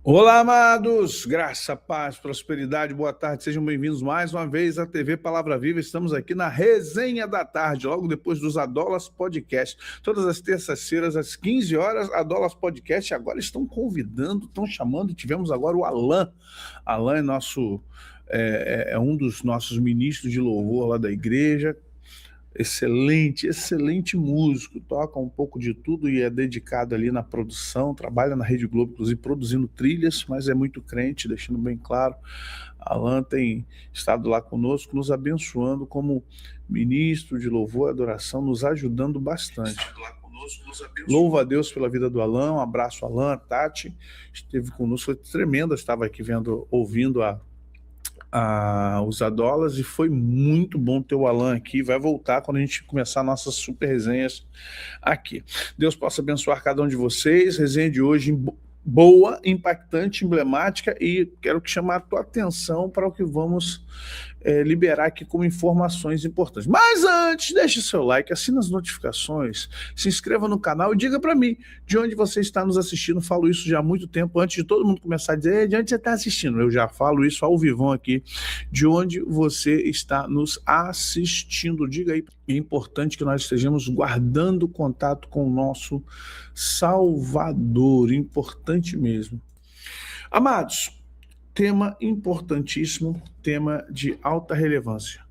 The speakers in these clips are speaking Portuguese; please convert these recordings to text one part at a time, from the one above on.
Olá, amados! Graça, paz, prosperidade, boa tarde, sejam bem-vindos mais uma vez à TV Palavra Viva. Estamos aqui na Resenha da Tarde, logo depois dos Adolas Podcast. Todas as terças-feiras, às 15 horas, Adolas Podcast. Agora estão convidando, estão chamando. Tivemos agora o Alan. Alan é um dos nossos ministros de louvor lá da igreja. Excelente músico, toca um pouco de tudo e é dedicado ali na produção, trabalha na Rede Globo, inclusive produzindo trilhas, mas é muito crente, deixando bem claro. Alan tem estado lá conosco, nos abençoando como ministro de louvor e adoração, nos ajudando bastante. Louvo a Deus pela vida do Alan, um abraço, Alan. A Tati esteve conosco, foi tremenda, estava aqui ouvindo os Adolas, e foi muito bom ter o Alan aqui. Vai voltar quando a gente começar nossas super resenhas aqui. Deus possa abençoar cada um de vocês. Resenha de hoje boa, impactante, emblemática, e quero chamar a tua atenção para o que vamos liberar aqui como informações importantes. Mas antes, deixe seu like, assine as notificações, se inscreva no canal e diga para mim de onde você está nos assistindo. Falo isso já há muito tempo, antes de todo mundo começar a dizer de onde você está assistindo. Eu já falo isso ao vivão aqui, de onde você está nos assistindo. Diga aí, é importante que nós estejamos guardando contato com o nosso Salvador, importante mesmo. Amados, tema importantíssimo, tema de alta relevância.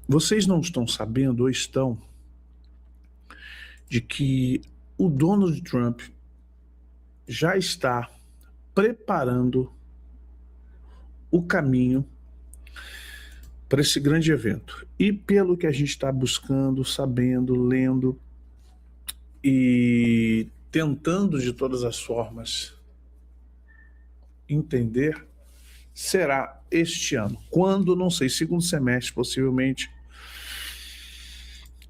Vocês não estão sabendo ou estão de que o Donald Trump já está preparando o caminho para esse grande evento. E pelo que a gente está buscando, sabendo, lendo e tentando de todas as formas entender, será este ano. Quando, não sei, segundo semestre, possivelmente.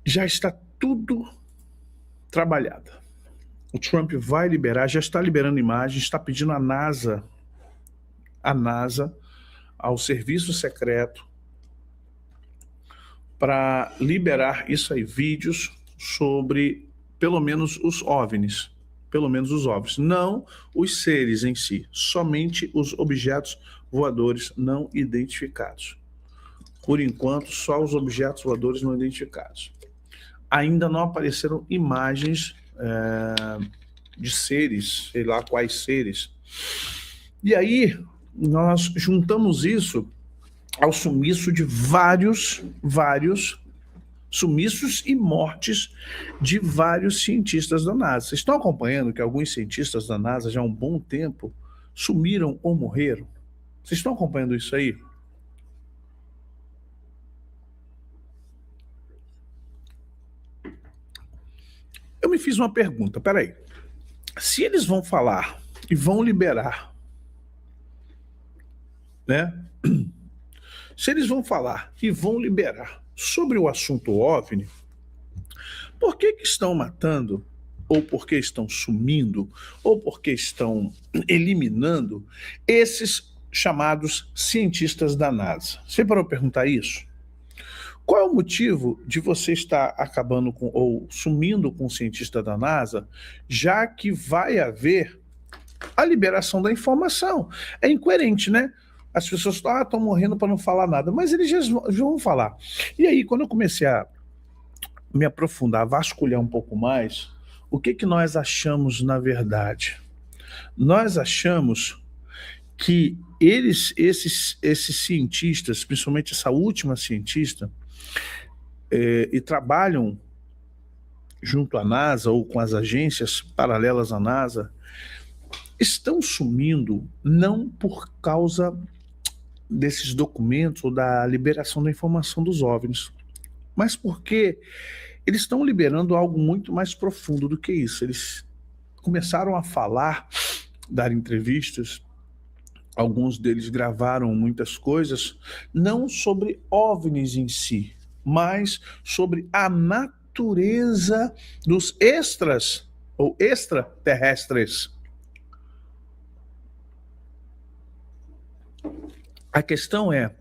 Já está tudo trabalhado. O Trump vai liberar, já está liberando imagens, está pedindo à NASA, ao serviço secreto, para liberar isso aí, vídeos sobre pelo menos os OVNIs, não os seres em si, somente os objetos voadores não identificados. Por enquanto, só os objetos voadores não identificados. Ainda não apareceram imagens de seres, sei lá quais seres. E aí, nós juntamos isso ao sumiço de vários sumiços e mortes de vários cientistas da NASA. Vocês estão acompanhando que alguns cientistas da NASA já há um bom tempo sumiram ou morreram? Vocês estão acompanhando isso aí? Eu me fiz uma pergunta, peraí. Se eles vão falar e vão liberar, né? Se eles vão falar e vão liberar sobre o assunto OVNI, por que estão matando, ou por que estão sumindo, ou por que estão eliminando esses chamados cientistas da NASA? Você parou para perguntar isso? Qual é o motivo de você estar acabando com, ou sumindo com o cientista da NASA, já que vai haver a liberação da informação? É incoerente, né? As pessoas estão morrendo para não falar nada, mas eles já vão falar. E aí, quando eu comecei a me aprofundar, a vasculhar um pouco mais, o que nós achamos na verdade? Nós achamos que esses cientistas, principalmente essa última cientista, e trabalham junto à NASA ou com as agências paralelas à NASA, estão sumindo não por causa desses documentos ou da liberação da informação dos OVNIs, mas porque eles estão liberando algo muito mais profundo do que isso. Eles começaram a falar, dar entrevistas, alguns deles gravaram muitas coisas, não sobre OVNIs em si, mas sobre a natureza dos extras ou extraterrestres. A questão é,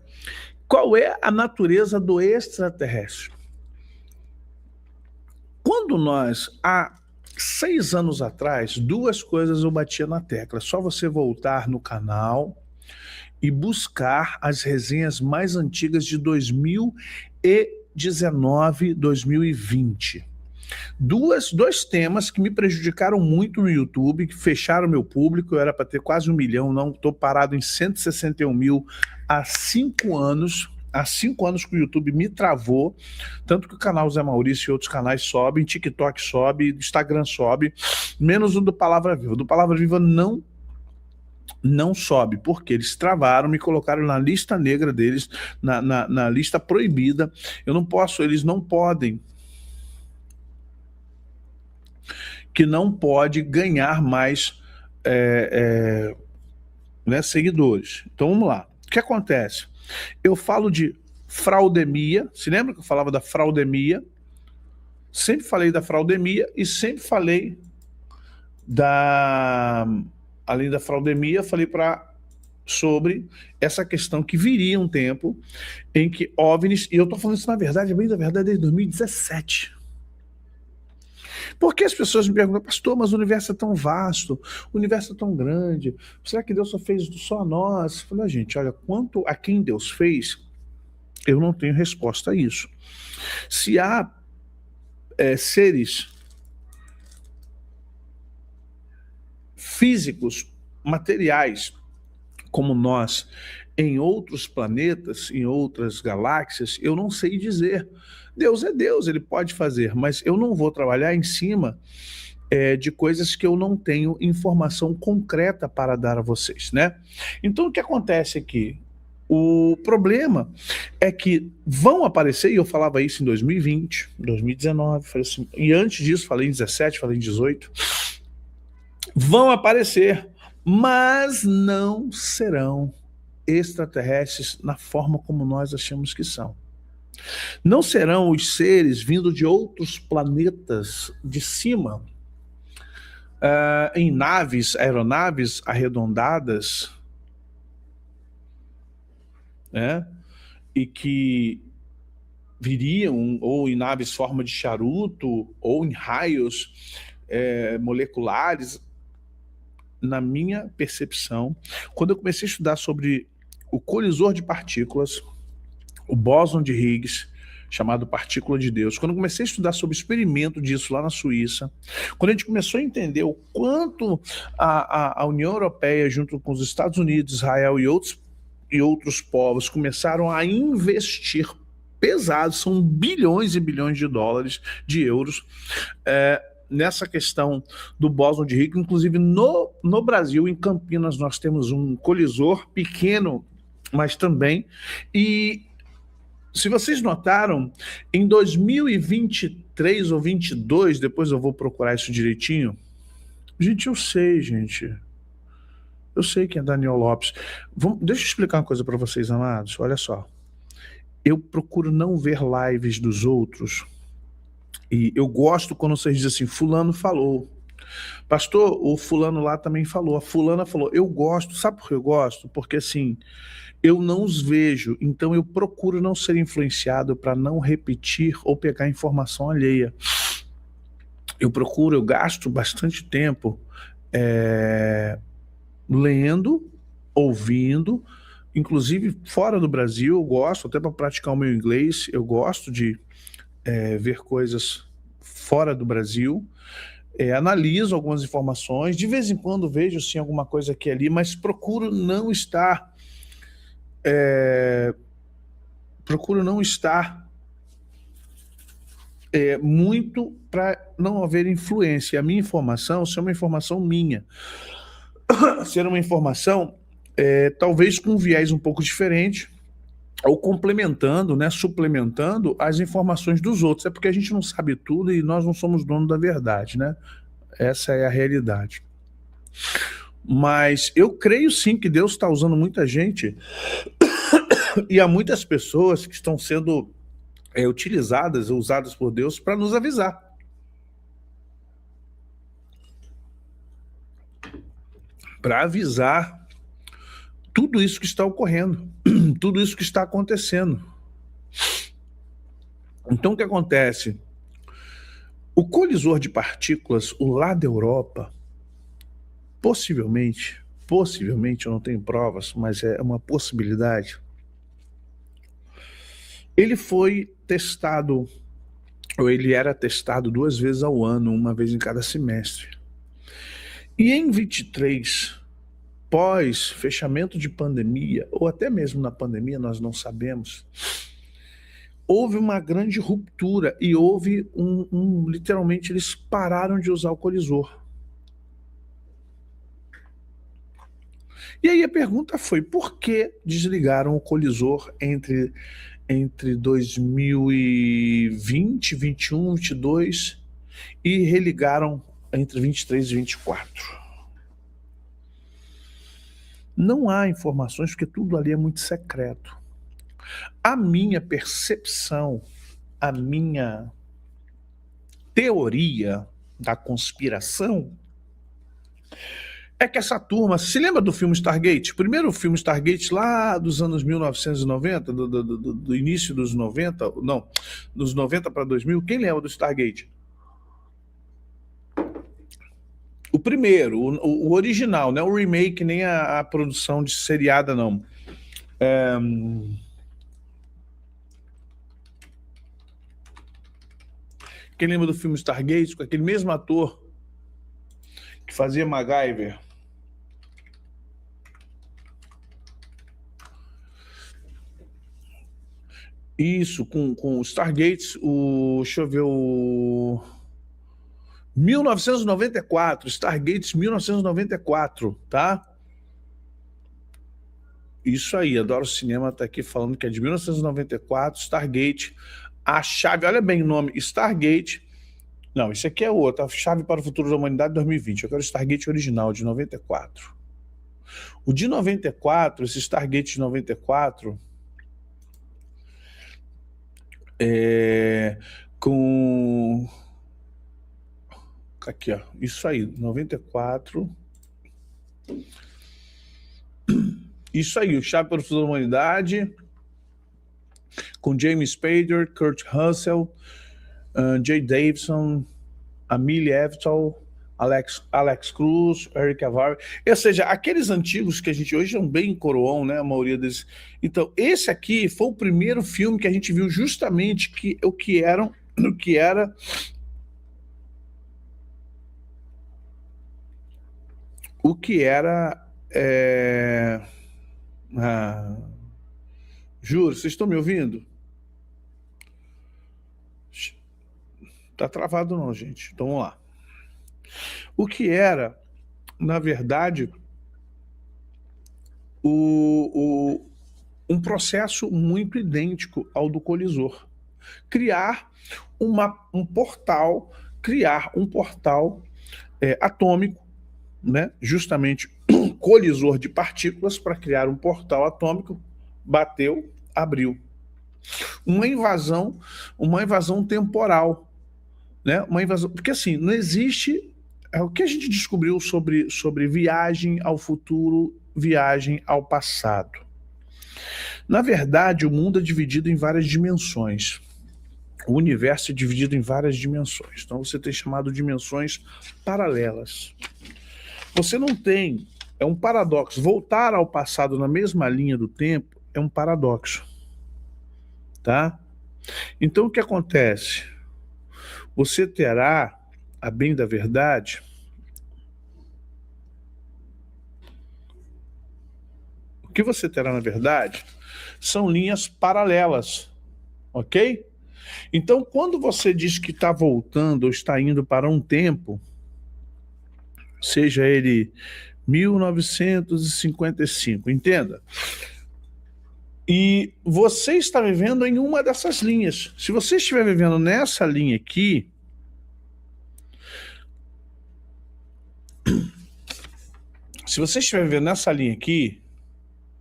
qual é a natureza do extraterrestre? Quando nós 6 anos atrás, 2 coisas eu batia na tecla. É só você voltar no canal e buscar as resenhas mais antigas de 2019, 2020. Dois temas que me prejudicaram muito no YouTube, que fecharam meu público. Eu era para ter quase 1 milhão, não, estou parado em 161 mil há 5 anos. Há 5 anos que o YouTube me travou, tanto que o canal Zé Maurício e outros canais sobem, TikTok sobe, Instagram sobe, menos o do Palavra Viva. Do Palavra Viva não sobe, porque eles travaram, me colocaram na lista negra deles, na lista proibida. Eu não posso, eles não podem, que não pode ganhar mais né, seguidores. Então vamos lá. O que acontece? Eu falo de fraudemia. Se lembra que eu falava da fraudemia? Sempre falei da fraudemia e sempre falei além da fraudemia, falei sobre essa questão que viria um tempo em que OVNIs, e eu estou falando isso na verdade, bem da verdade, desde 2017. Porque as pessoas me perguntam, pastor, mas o universo é tão vasto, o universo é tão grande, será que Deus só fez só a nós? Eu falei, gente, olha, quanto a quem Deus fez, eu não tenho resposta a isso. Se há seres físicos, materiais, como nós, em outros planetas, em outras galáxias, eu não sei dizer. Deus é Deus, ele pode fazer, mas eu não vou trabalhar em cima de coisas que eu não tenho informação concreta para dar a vocês, né? Então, o que acontece aqui? O problema é que vão aparecer, e eu falava isso em 2020, 2019, falei assim, e antes disso falei em 17, falei em 18, vão aparecer, mas não serão extraterrestres na forma como nós achamos que são. Não serão os seres vindo de outros planetas de cima, em aeronaves arredondadas, né? E que viriam ou em naves forma de charuto ou em raios moleculares. Na minha percepção, quando eu comecei a estudar sobre o colisor de partículas, o bóson de Higgs, chamado partícula de Deus, quando eu comecei a estudar sobre o experimento disso lá na Suíça, quando a gente começou a entender o quanto a União Europeia, junto com os Estados Unidos, Israel e outros povos, começaram a investir pesado, são bilhões e bilhões de dólares, de euros, nessa questão do bóson de Higgs. Inclusive no Brasil, em Campinas, nós temos um colisor pequeno, mas também, e se vocês notaram, em 2023 ou 22, depois eu vou procurar isso direitinho, gente, eu sei quem é Daniel Lopes. Deixa eu explicar uma coisa para vocês, amados, olha só, eu procuro não ver lives dos outros. E eu gosto quando vocês dizem assim, fulano falou. Pastor, o fulano lá também falou, a fulana falou. Eu gosto, sabe por que eu gosto? Porque assim, eu não os vejo, então eu procuro não ser influenciado para não repetir ou pegar informação alheia. Eu gasto bastante tempo lendo, ouvindo, inclusive fora do Brasil, eu gosto, até para praticar o meu inglês, eu gosto de ver coisas fora do Brasil, analiso algumas informações, de vez em quando vejo sim alguma coisa aqui e ali, mas procuro não estar muito para não haver influência. A minha informação ser uma informação minha, ser uma informação talvez com um viés um pouco diferente, ou complementando, né, suplementando as informações dos outros. É porque a gente não sabe tudo e nós não somos donos da verdade, né? Essa é a realidade. Mas eu creio sim que Deus está usando muita gente e há muitas pessoas que estão sendo utilizadas, usadas por Deus para nos avisar. Para avisar tudo isso que está ocorrendo, tudo isso que está acontecendo. Então o que acontece? O colisor de partículas, o lá da Europa, possivelmente, eu não tenho provas, mas é uma possibilidade, ele foi testado, ou ele era testado 2 vezes ao ano, uma vez em cada semestre. E em 23, pós fechamento de pandemia, ou até mesmo na pandemia, nós não sabemos, houve uma grande ruptura e houve literalmente, eles pararam de usar o colisor. E aí a pergunta foi, por que desligaram o colisor entre 2020, 21, 22 e religaram entre 23 e 24? Não há informações, porque tudo ali é muito secreto. A minha percepção, a minha teoria da conspiração é que essa turma, se lembra do filme Stargate? O primeiro filme Stargate lá dos anos 1990, do início dos 90, não, dos 90 para 2000, quem lembra do Stargate? O primeiro, o original, não é o remake, nem a produção de seriada, não. Quem lembra do filme Stargate, com aquele mesmo ator que fazia MacGyver? Isso, com o Stargate, deixa eu ver, o 1994, Stargate 1994, tá? Isso aí, Adoro Cinema tá aqui falando que é de 1994, Stargate, a chave, olha bem o nome, Stargate, não, esse aqui é outro, a chave para o futuro da humanidade 2020, eu quero o Stargate original, de 94. O de 94, esse Stargate de 94, com... Aqui, ó, isso aí, 94... Isso aí, o Chave para o Futuro da Humanidade, com James Spader, Kurt Russell, Jay Davidson, Amelie Evital, Alex Cruz, Eric Avar, ou seja, aqueles antigos que a gente hoje são bem coroão, né, a maioria deles. Então, esse aqui foi o primeiro filme que a gente viu justamente o que era juro, vocês estão me ouvindo? Tá travado não, gente. Então vamos lá. O que era, na verdade, um processo muito idêntico ao do colisor. Criar um portal atômico, né? Justamente um colisor de partículas para criar um portal atômico, bateu, abriu. Uma invasão temporal, né? Uma invasão, porque assim, não existe, o que a gente descobriu sobre viagem ao futuro, viagem ao passado. Na verdade, o mundo é dividido em várias dimensões. O universo é dividido em várias dimensões. Então você tem chamado dimensões paralelas. Você não tem, é um paradoxo. Voltar ao passado na mesma linha do tempo é um paradoxo. Tá? Então o que acontece? Você terá, a bem da verdade, o que você terá na verdade são linhas paralelas, ok? Então quando você diz que está voltando ou está indo para um tempo, seja ele 1955, entenda? E você está vivendo em uma dessas linhas. Se você estiver vivendo nessa linha aqui,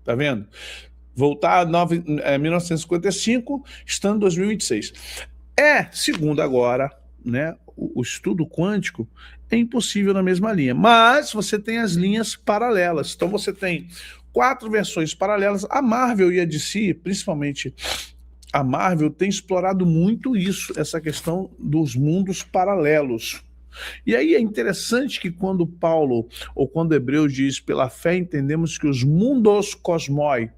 tá vendo? Voltar a 1955, estando em 2026. Segundo agora, né, o estudo quântico, é impossível na mesma linha. Mas você tem as linhas paralelas. Então você tem 4 versões paralelas. A Marvel e a DC, principalmente a Marvel tem explorado muito isso, essa questão dos mundos paralelos. E aí é interessante que quando Paulo, ou quando Hebreus diz, pela fé entendemos que os mundos cosmoi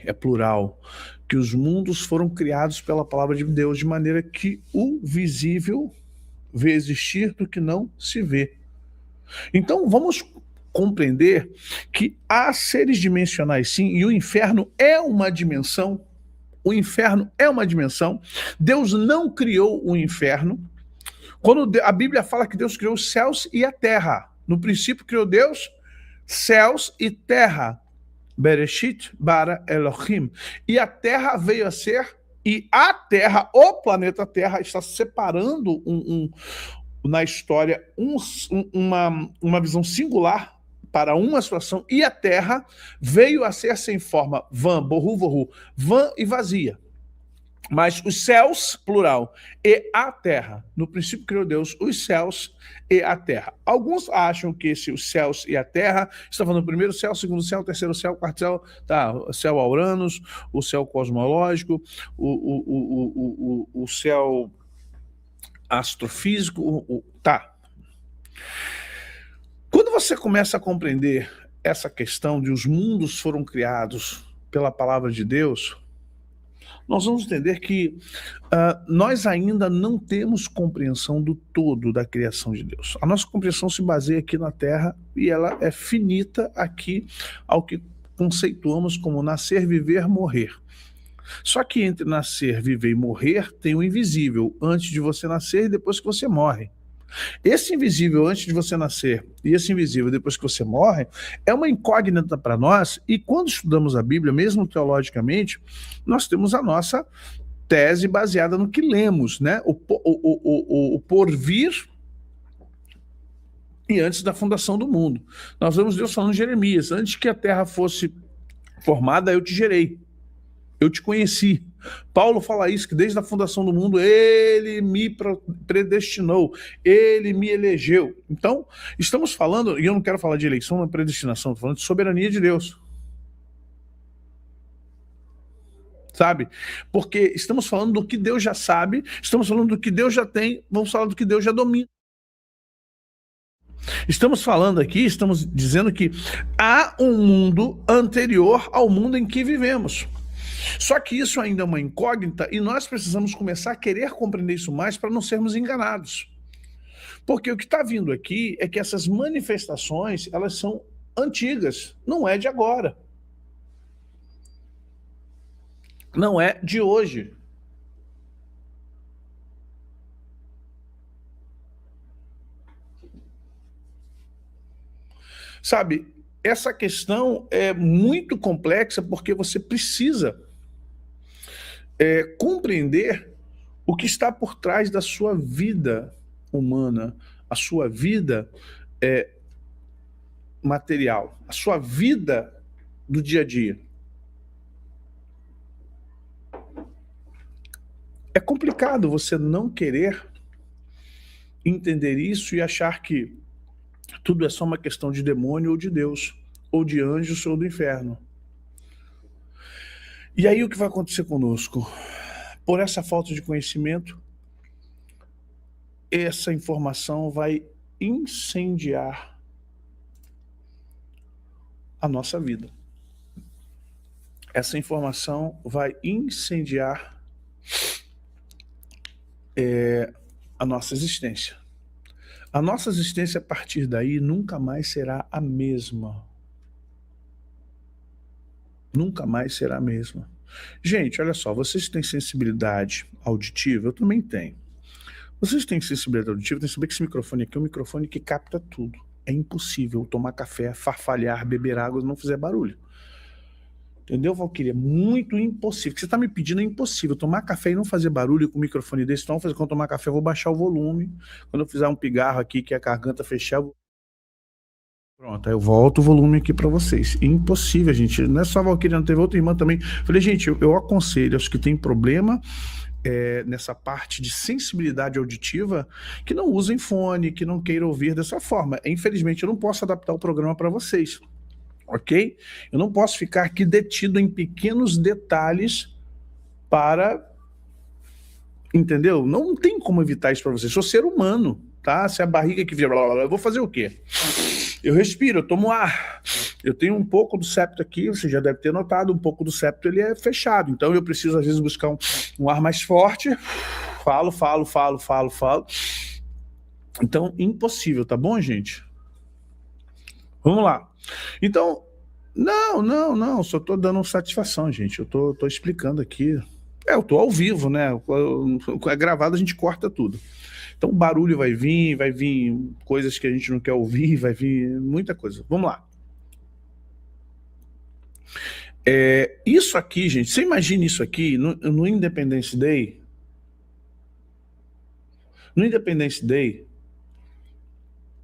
é plural, que os mundos foram criados pela palavra de Deus, de maneira que o visível vê existir do que não se vê. Então vamos compreender que há seres dimensionais sim, e o inferno é uma dimensão. O inferno é uma dimensão. Deus não criou o inferno. Quando a Bíblia fala que Deus criou os céus e a terra, no princípio criou Deus céus e terra. Bereshit bara Elohim. E a terra veio a ser, e a terra, o planeta Terra, está separando na história uma visão singular para uma situação, e a terra veio a ser sem forma, vã, borru, vorru, vã e vazia. Mas os céus, plural, e a terra. No princípio criou Deus os céus e a terra. Alguns acham que os céus e a terra, está falando do primeiro céu, segundo céu, terceiro céu, quarto céu, tá, o céu Uranus, o céu cosmológico, o céu astrofísico, tá. Quando você começa a compreender essa questão de os mundos foram criados pela palavra de Deus, nós vamos entender que nós ainda não temos compreensão do todo da criação de Deus. A nossa compreensão se baseia aqui na Terra e ela é finita aqui ao que conceituamos como nascer, viver, morrer. Só que entre nascer, viver e morrer tem o invisível, antes de você nascer e depois que você morre. Esse invisível antes de você nascer e esse invisível depois que você morre é uma incógnita para nós, e quando estudamos a Bíblia, mesmo teologicamente, nós temos a nossa tese baseada no que lemos, né? O porvir e antes da fundação do mundo. Nós vemos Deus falando em Jeremias, antes que a terra fosse formada, eu te gerei, eu te conheci. Paulo fala isso, que desde a fundação do mundo ele me predestinou, ele me elegeu. Então, estamos falando, e eu não quero falar de eleição, não predestinação, estou falando de soberania de Deus. Sabe? Porque estamos falando do que Deus já sabe, estamos falando do que Deus já tem, vamos falar do que Deus já domina. Estamos falando aqui, estamos dizendo que há um mundo anterior ao mundo em que vivemos. Só que isso ainda é uma incógnita e nós precisamos começar a querer compreender isso mais para não sermos enganados. Porque o que está vindo aqui é que essas manifestações, elas são antigas, não é de agora. Não é de hoje. Sabe, essa questão é muito complexa porque você precisa compreender o que está por trás da sua vida humana, a sua vida material, a sua vida do dia a dia. É complicado você não querer entender isso e achar que tudo é só uma questão de demônio ou de Deus, ou de anjos ou do inferno. E aí o que vai acontecer conosco? Por essa falta de conhecimento, essa informação vai incendiar a nossa vida. Essa informação vai incendiar a nossa existência. A nossa existência a partir daí nunca mais será a mesma. Nunca mais será a mesma. Gente, olha só, vocês têm sensibilidade auditiva? Eu também tenho. Vocês têm sensibilidade auditiva? Tem que saber que esse microfone aqui é um microfone que capta tudo. É impossível tomar café, farfalhar, beber água e não fizer barulho. Entendeu, Valquíria? Muito impossível. O que você está me pedindo é impossível. Tomar café e não fazer barulho com o microfone desse. Então, quando eu tomar café, eu vou baixar o volume. Quando eu fizer um pigarro aqui, que a garganta fechar, pronto, aí eu volto o volume aqui para vocês. Impossível, gente. Não é só a Valquíria, não teve outra irmã também. Falei, gente, eu aconselho aos que têm problema nessa parte de sensibilidade auditiva, que não usem fone, que não queiram ouvir dessa forma. Infelizmente, eu não posso adaptar o programa para vocês. ok? Eu não posso ficar aqui detido em pequenos detalhes para... Entendeu? Não tem como evitar isso para você. Sou ser humano, tá? Se a barriga que vira, blá, blá, blá, eu vou fazer o quê? Eu respiro, eu tomo ar. Eu tenho um pouco do septo aqui, você já deve ter notado, um pouco do septo ele é fechado. Então eu preciso às vezes buscar um ar mais forte. Falo. Então, impossível, tá bom, gente? Vamos lá. Então, não, só tô dando satisfação, gente. Eu tô explicando aqui. Eu tô ao vivo, né? É gravado, a gente corta tudo. Então, barulho vai vir coisas que a gente não quer ouvir, vai vir muita coisa. Vamos lá. Isso aqui, gente, você imagina isso aqui no Independence Day? No Independence Day,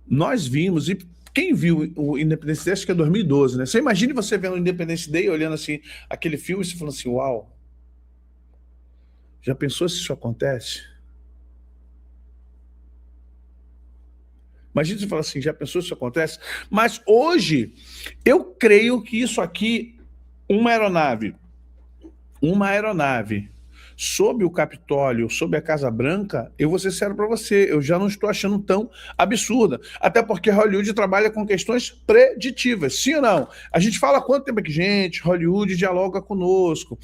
nós vimos, e quem viu o Independence Day, acho que é 2012, né? Você imagina você vendo o Independence Day, olhando assim, aquele filme, e você falando assim, uau, já pensou se isso acontece? Imagina você falar assim, já pensou se isso acontece? Mas hoje, eu creio que isso aqui, uma aeronave sob o Capitólio, sob a Casa Branca, eu vou ser sério para você, eu já não estou achando tão absurda. Até porque Hollywood trabalha com questões preditivas, sim ou não? A gente fala há quanto tempo aqui, gente? Hollywood dialoga conosco.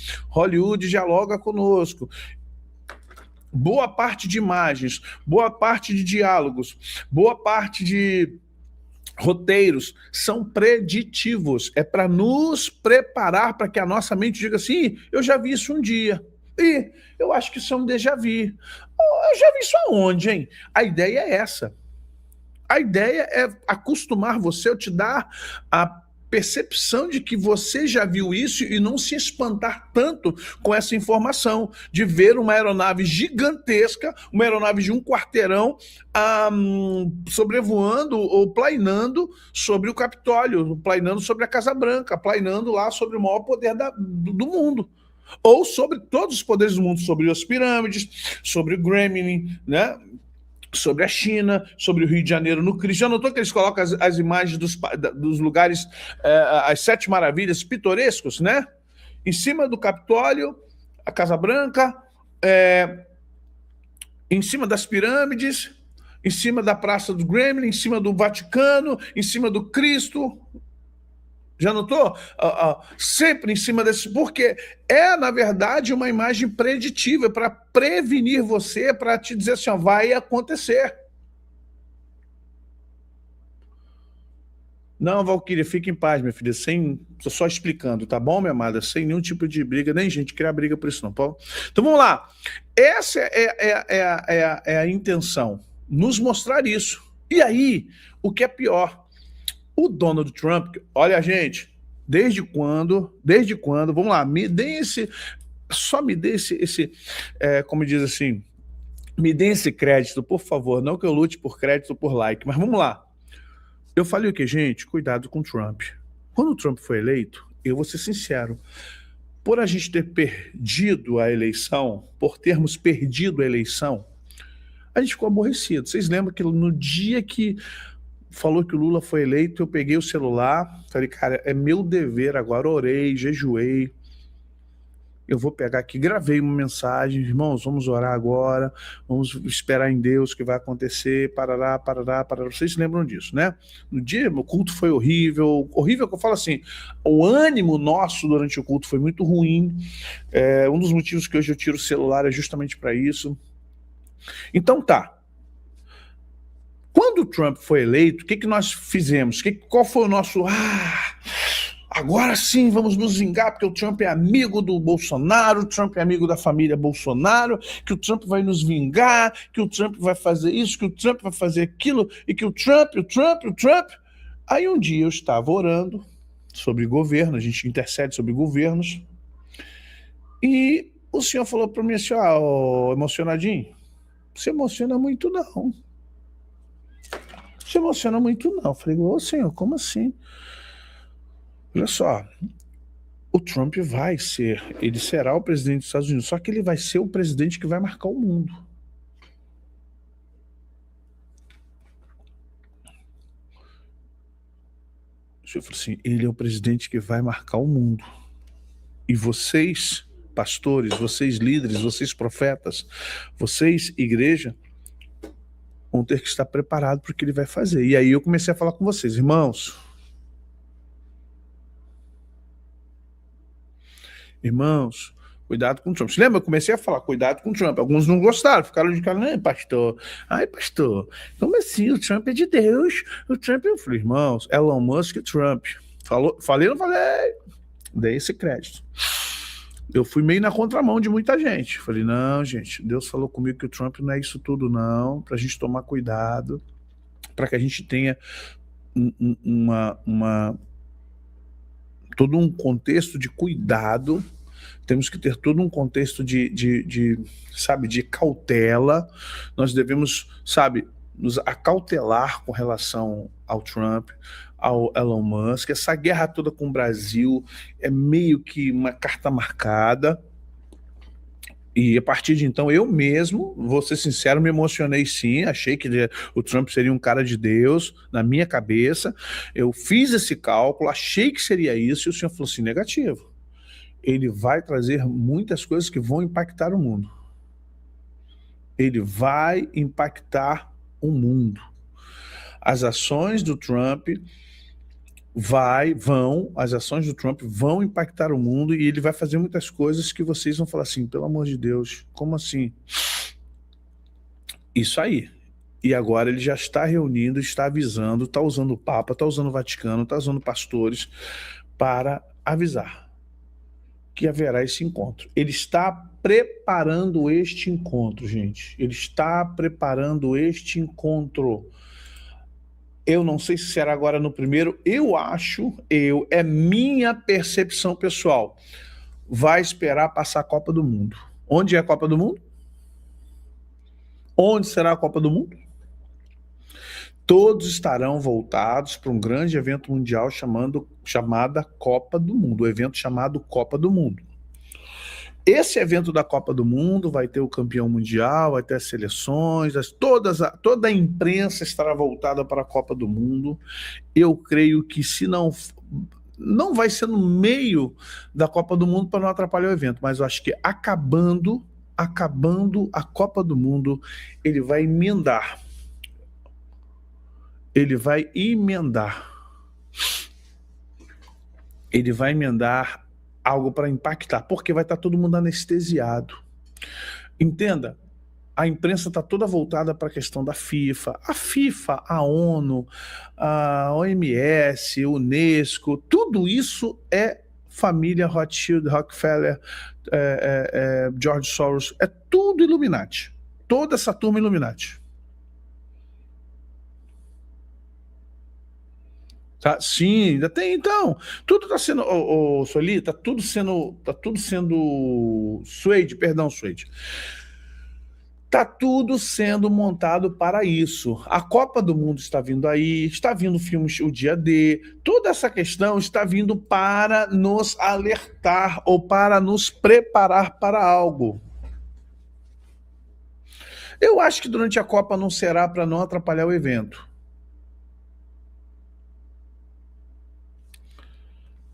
Boa parte de imagens, boa parte de diálogos, boa parte de roteiros são preditivos. É para nos preparar para que a nossa mente diga assim, eu já vi isso um dia. E eu acho que isso é um déjà vu. Eu já vi isso aonde, hein? A ideia é essa. A ideia é acostumar você, eu te dar a percepção de que você já viu isso e não se espantar tanto com essa informação, de ver uma aeronave gigantesca, uma aeronave de um quarteirão, sobrevoando ou planeando sobre o Capitólio, planeando sobre a Casa Branca, planeando lá sobre o maior poder do mundo. Ou sobre todos os poderes do mundo, sobre as pirâmides, sobre o Gremlin, né? Sobre a China, sobre o Rio de Janeiro no Cristo. Já notou que eles colocam as imagens dos lugares, as 7 maravilhas pitorescos, né? Em cima do Capitólio, a Casa Branca, em cima das pirâmides, em cima da Praça do Gremlin, em cima do Vaticano, em cima do Cristo. Já notou? Sempre em cima desse... Porque na verdade, uma imagem preditiva para prevenir você, para te dizer assim, ó, vai acontecer. Não, Valquíria, fique em paz, minha filha, tô só explicando, tá bom, minha amada? Sem nenhum tipo de briga, nem gente criar briga por isso não, Paulo. Então vamos lá. Essa é a intenção, nos mostrar isso. E aí, o que é pior? O Donald Trump, olha, gente, desde quando, vamos lá, me dê como diz assim, me dê esse crédito, por favor, não que eu lute por crédito ou por like, mas vamos lá. Eu falei o que, gente? Cuidado com o Trump. Quando o Trump foi eleito, eu vou ser sincero, por a gente ter perdido a eleição, por termos perdido a eleição, a gente ficou aborrecido. Vocês lembram que no dia que falou que o Lula foi eleito, eu peguei o celular, falei, cara, é meu dever agora, orei, jejuei, eu vou pegar aqui, gravei uma mensagem, irmãos, vamos orar agora, vamos esperar em Deus que vai acontecer, parará, vocês lembram disso, né? No dia, o culto foi horrível que eu falo assim, o ânimo nosso durante o culto foi muito ruim, um dos motivos que hoje eu tiro o celular é justamente para isso. Então tá, quando o Trump foi eleito, o que nós fizemos? Qual foi o nosso... agora sim vamos nos vingar, porque o Trump é amigo do Bolsonaro, o Trump é amigo da família Bolsonaro, que o Trump vai nos vingar, que o Trump vai fazer isso, que o Trump vai fazer aquilo, e que o Trump... Aí um dia eu estava orando sobre governo, a gente intercede sobre governos, e o senhor falou para mim assim, emocionadinho, você emociona muito não. Você emociona muito não. Eu falei, ô senhor, como assim? Olha só, o Trump ele será o presidente dos Estados Unidos, só que ele vai ser o presidente que vai marcar o mundo. Eu falei assim, ele é o presidente que vai marcar o mundo. E vocês, pastores, vocês líderes, vocês profetas, vocês, igreja, vão ter que estar preparados para o que ele vai fazer. E aí eu comecei a falar com vocês, irmãos, cuidado com o Trump. Você lembra? Eu comecei a falar, cuidado com o Trump. Alguns não gostaram, ficaram de cara, pastor. Ai, pastor, como assim? O Trump é de Deus. O Trump, eu falei, irmãos, Elon Musk e Trump. Falei ou não falei? Dei esse crédito. Eu fui meio na contramão de muita gente. Falei, não, gente, Deus falou comigo que o Trump não é isso tudo, não, para a gente tomar cuidado, para que a gente tenha todo um contexto de cuidado, temos que ter todo um contexto de cautela, nós devemos, nos acautelar com relação ao Trump, ao Elon Musk. Essa guerra toda com o Brasil é meio que uma carta marcada, e a partir de então, eu mesmo, vou ser sincero, me emocionei sim, achei que o Trump seria um cara de Deus, na minha cabeça, eu fiz esse cálculo, achei que seria isso, e o senhor falou assim, negativo, ele vai trazer muitas coisas que vão impactar o mundo. Ele vai impactar o mundo. As ações do Trump vão impactar o mundo, e ele vai fazer muitas coisas que vocês vão falar assim, pelo amor de Deus, como assim? Isso aí. E agora ele já está reunindo, está avisando, está usando o Papa, está usando o Vaticano, está usando pastores para avisar que haverá esse encontro. Ele está preparando este encontro, gente. Ele está preparando este encontro. Eu não sei se será agora no primeiro, é minha percepção pessoal, vai esperar passar a Copa do Mundo. Onde é a Copa do Mundo? Onde será a Copa do Mundo? Todos estarão voltados para um grande evento mundial chamada Copa do Mundo, o evento chamado Copa do Mundo. Esse evento da Copa do Mundo vai ter o campeão mundial, vai ter as seleções, toda a imprensa estará voltada para a Copa do Mundo. Eu creio que se não vai ser no meio da Copa do Mundo para não atrapalhar o evento, mas eu acho que acabando a Copa do Mundo, ele vai emendar. Ele vai emendar algo para impactar, porque vai estar todo mundo anestesiado. Entenda, a imprensa está toda voltada para a questão da FIFA. A FIFA, a ONU, a OMS, a Unesco, tudo isso é família Rothschild, Rockefeller, George Soros, é tudo Illuminati. Toda essa turma Illuminati. Tá? Sim, ainda tem, então. Tudo está sendo, Sueli, está tudo sendo, Suede. Está tudo sendo montado para isso. A Copa do Mundo está vindo aí, está vindo o filme O Dia D, toda essa questão está vindo para nos alertar ou para nos preparar para algo. Eu acho que durante a Copa não será para não atrapalhar o evento.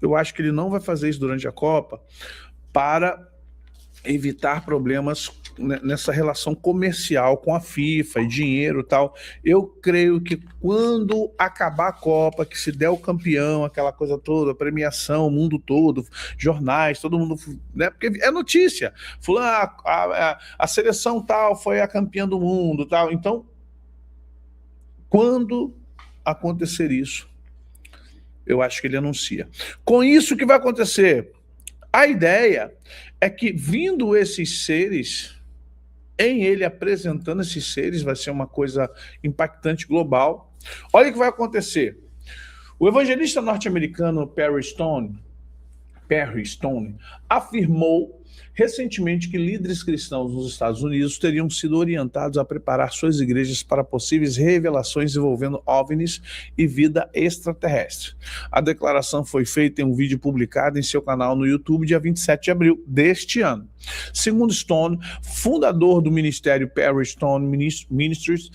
Eu acho que ele não vai fazer isso durante a Copa para evitar problemas nessa relação comercial com a FIFA e dinheiro e tal. Eu creio que quando acabar a Copa, que se der o campeão, aquela coisa toda, premiação, o mundo todo, jornais, todo mundo, né? Porque é notícia. Fulano, a seleção tal foi a campeã do mundo, tal. Então, quando acontecer isso, eu acho que ele anuncia. Com isso, o que vai acontecer? A ideia é que, vindo esses seres, em ele apresentando esses seres, vai ser uma coisa impactante global. Olha o que vai acontecer. O evangelista norte-americano Perry Stone afirmou recentemente que líderes cristãos nos Estados Unidos teriam sido orientados a preparar suas igrejas para possíveis revelações envolvendo OVNIs e vida extraterrestre. A declaração foi feita em um vídeo publicado em seu canal no YouTube dia 27 de abril deste ano. Segundo Stone, fundador do ministério Perry Stone Ministries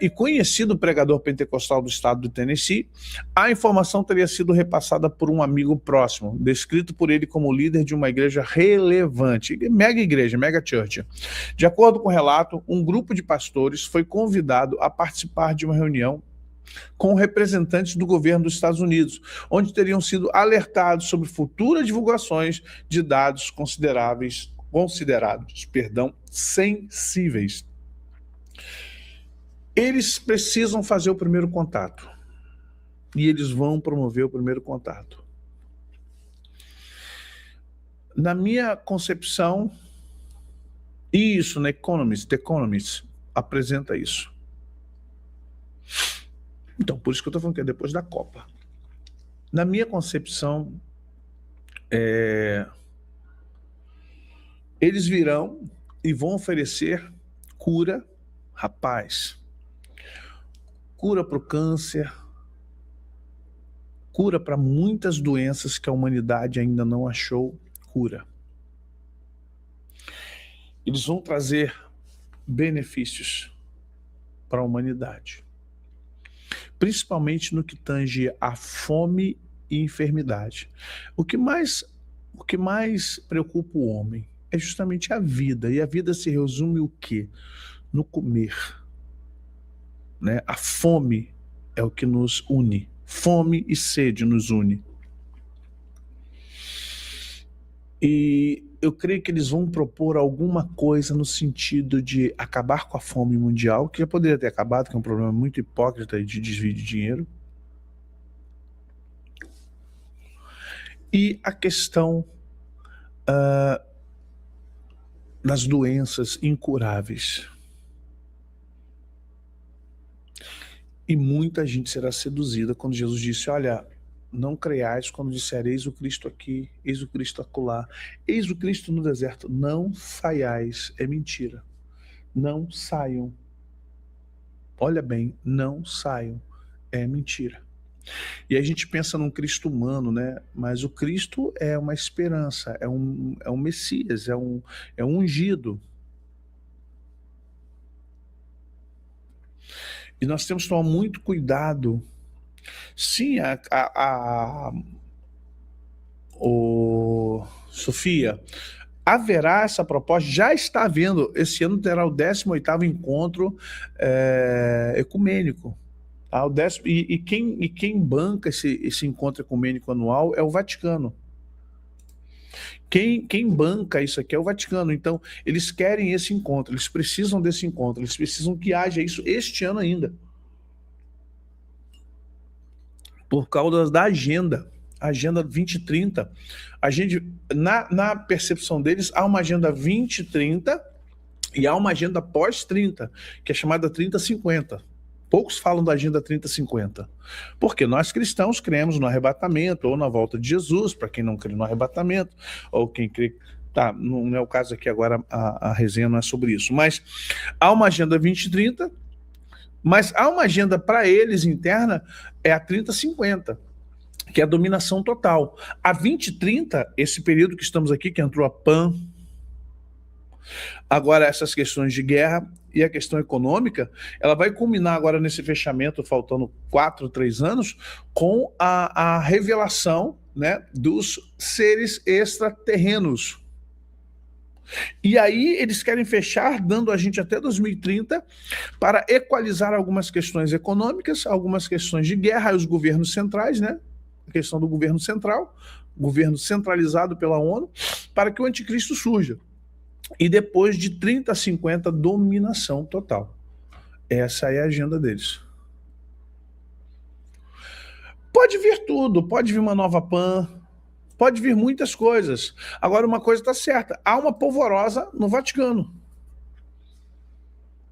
e conhecido pregador pentecostal do estado do Tennessee, a informação teria sido repassada por um amigo próximo, descrito por ele como líder de uma igreja relevante, mega igreja, mega church. De acordo com o relato, um grupo de pastores foi convidado a participar de uma reunião com representantes do governo dos Estados Unidos, onde teriam sido alertados sobre futuras divulgações de dados considerados, sensíveis. Eles precisam fazer o primeiro contato. E eles vão promover o primeiro contato. Na minha concepção, isso na The Economist apresenta isso. Então, por isso que eu estou falando que é depois da Copa. Na minha concepção, eles virão e vão oferecer cura, cura para o câncer, cura para muitas doenças que a humanidade ainda não achou cura. Eles vão trazer benefícios para a humanidade, principalmente no que tange a fome e enfermidade. O que mais preocupa o homem é justamente a vida, e a vida se resume o quê? No comer. Né? A fome é o que nos une. Fome e sede nos une. E eu creio que eles vão propor alguma coisa no sentido de acabar com a fome mundial, que já poderia ter acabado, que é um problema muito hipócrita de desvio de dinheiro. E a questão das doenças incuráveis. E muita gente será seduzida quando Jesus disse, olha, não creiais quando disser, eis o Cristo aqui, eis o Cristo acolá, eis o Cristo no deserto. Não saiais, é mentira. Não saiam. Olha bem, não saiam, é mentira. E a gente pensa num Cristo humano, né? Mas o Cristo é uma esperança, é um Messias, é um ungido. E nós temos que tomar muito cuidado. Sim, Sofia, haverá essa proposta, já está havendo, esse ano terá o 18º encontro ecumênico. Tá? Quem banca esse encontro ecumênico anual é o Vaticano. Quem banca isso aqui é o Vaticano. Então, eles querem esse encontro, eles precisam desse encontro, eles precisam que haja isso este ano ainda. Por causa da agenda 2030. Na percepção deles, há uma agenda 2030 e há uma agenda pós-30, que é chamada 3050. Poucos falam da agenda 3050. Porque nós cristãos cremos no arrebatamento ou na volta de Jesus, para quem não crê no arrebatamento, ou quem crê... Tá, não é o caso aqui agora, a resenha não é sobre isso. Mas há uma agenda 2030, mas há uma agenda para eles interna, é a 3050, que é a dominação total. A 2030, esse período que estamos aqui, que entrou a PAN, agora essas questões de guerra e a questão econômica, ela vai culminar agora nesse fechamento, faltando 3 anos, com a revelação, né, dos seres extraterrenos. E aí eles querem fechar, dando a gente até 2030, para equalizar algumas questões econômicas, algumas questões de guerra, os governos centrais, né? A questão do governo central, governo centralizado pela ONU, para que o anticristo surja. E depois de 30 a 50, dominação total. Essa é a agenda deles. Pode vir tudo, pode vir uma nova PAN, pode vir muitas coisas. Agora, uma coisa está certa, há uma polvorosa no Vaticano.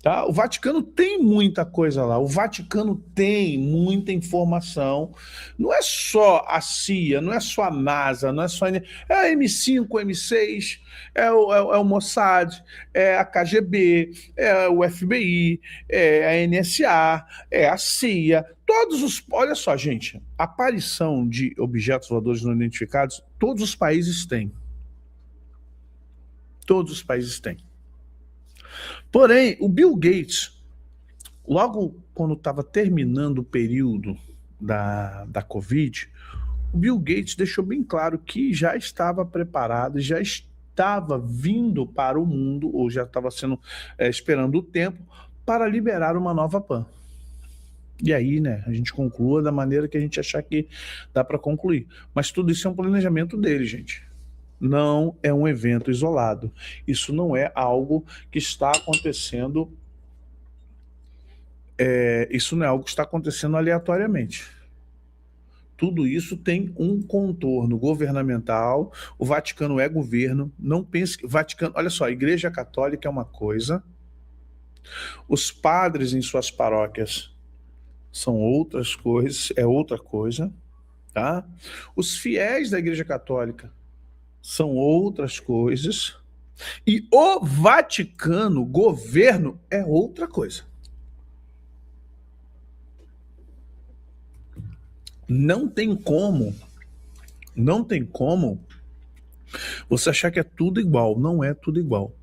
Tá? O Vaticano tem muita coisa lá, o Vaticano tem muita informação. Não é só a CIA, não é só a NASA, não é só é a M5, M6, é o Mossad, é a KGB, é o FBI, é a NSA, é a CIA. Todos os. Olha só, gente, aparição de objetos voadores não identificados, todos os países têm. Todos os países têm. Porém, o Bill Gates, logo quando estava terminando o período da Covid, o Bill Gates deixou bem claro que já estava preparado, já estava vindo para o mundo, ou já estava sendo esperando o tempo, para liberar uma nova PAN. E aí, né, a gente conclua da maneira que a gente achar que dá para concluir. Mas tudo isso é um planejamento dele, gente. Não é um evento isolado. Isso não é algo que está acontecendo. Isso não é algo que está acontecendo aleatoriamente. Tudo isso tem um contorno governamental. O Vaticano é governo. Não pense que Vaticano. Olha só, a Igreja Católica é uma coisa. Os padres em suas paróquias são outras coisas. É outra coisa, tá? Os fiéis da Igreja Católica são outras coisas, e o Vaticano, governo, é outra coisa. Não tem como você achar que é tudo igual, não é tudo igual.